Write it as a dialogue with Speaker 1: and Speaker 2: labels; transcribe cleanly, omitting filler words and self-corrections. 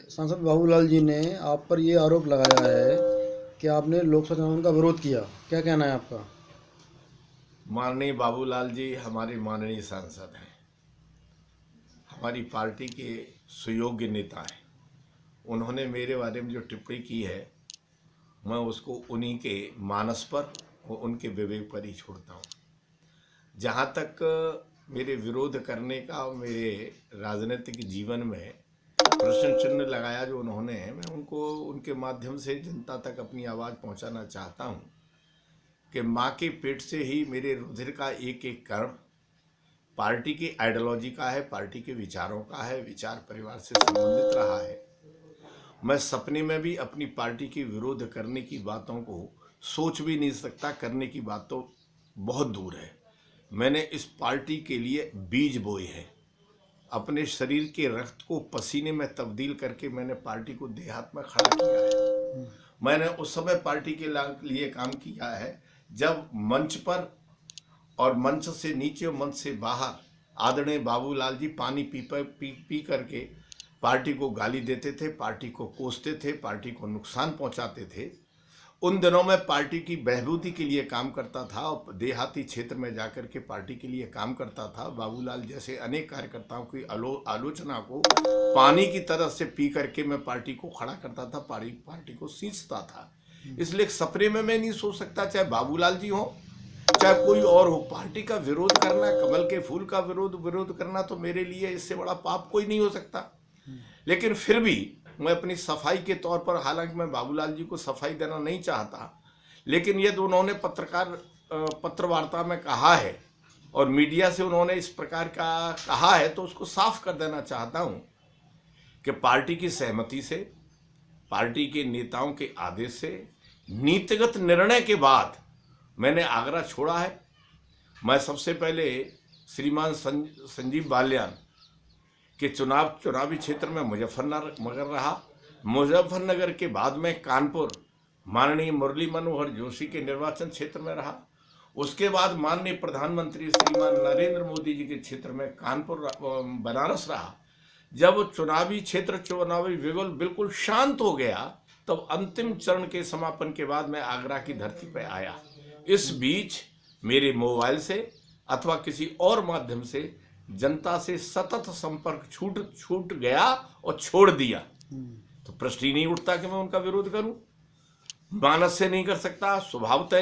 Speaker 1: सांसद बाबूलाल जी ने आप पर ये आरोप लगाया है कि आपने लोकसभा चुनाव का विरोध किया। क्या कहना है आपका?
Speaker 2: माननीय बाबूलाल जी हमारे माननीय सांसद हैं, हमारी पार्टी के सुयोग्य नेता हैं। उन्होंने मेरे बारे में जो टिप्पणी की है, मैं उसको उन्हीं के मानस पर और उनके विवेक पर ही छोड़ता हूँ। जहाँ तक मेरे विरोध करने का और मेरे राजनीतिक जीवन में प्रश्न चिन्ह लगाया जो उन्होंने, मैं उनको उनके माध्यम से जनता तक अपनी आवाज़ पहुँचाना चाहता हूँ कि माँ के पेट से ही मेरे रुधिर का एक एक कण पार्टी की आइडियोलॉजी का है, पार्टी के विचारों का है, विचार परिवार से संबंधित रहा है। मैं सपने में भी अपनी पार्टी के विरोध करने की बातों को सोच भी नहीं सकता, करने की बात तो बहुत दूर है। मैंने इस पार्टी के लिए बीज बोए हैं, अपने शरीर के रक्त को पसीने में तब्दील करके मैंने पार्टी को देहात में खड़ा किया है। मैंने उस समय पार्टी के लिए काम किया है जब मंच पर और मंच से नीचे और मंच से बाहर आदरणीय बाबूलाल जी पानी पी करके पार्टी को गाली देते थे, पार्टी को कोसते थे, पार्टी को नुकसान पहुंचाते थे। उन दिनों में पार्टी की बहबूदी के लिए काम करता था और देहाती क्षेत्र में जाकर के पार्टी के लिए काम करता था। बाबूलाल जैसे अनेक कार्यकर्ताओं की आलोचना को पानी की तरह से पी करके मैं पार्टी को खड़ा करता था, पार्टी को सींचता था। इसलिए सपने में मैं नहीं सोच सकता, चाहे बाबूलाल जी हो चाहे कोई और हो, पार्टी का विरोध करना, कमल के फूल का विरोध करना तो मेरे लिए इससे बड़ा पाप कोई नहीं हो सकता। लेकिन फिर भी मैं अपनी सफाई के तौर पर, हालांकि मैं बाबूलाल जी को सफाई देना नहीं चाहता, लेकिन ये तो उन्होंने पत्र वार्ता में कहा है और मीडिया से उन्होंने इस प्रकार का कहा है, तो उसको साफ कर देना चाहता हूं कि पार्टी की सहमति से, पार्टी के नेताओं के आदेश से, नीतिगत निर्णय के बाद मैंने आगरा छोड़ा है। मैं सबसे पहले श्रीमान संजीव बालियान के चुनावी क्षेत्र में मुजफ्फरनगर रहा। मुजफ्फरनगर के बाद में कानपुर माननीय मुरली मनोहर जोशी के निर्वाचन क्षेत्र में रहा। उसके बाद माननीय प्रधानमंत्री श्रीमान नरेंद्र मोदी जी के क्षेत्र में कानपुर बनारस रहा। जब चुनावी बिगुल बिल्कुल शांत हो गया, तब अंतिम चरण के समापन के बाद मैं आगरा की धरती पर आया। इस बीच मेरे मोबाइल से अथवा किसी और माध्यम से जनता से सतत संपर्क छूट गया और छोड़ दिया, तो प्रश्न ही नहीं उठता कि मैं उनका विरोध करूं। मानस से नहीं कर सकता, स्वभाव तय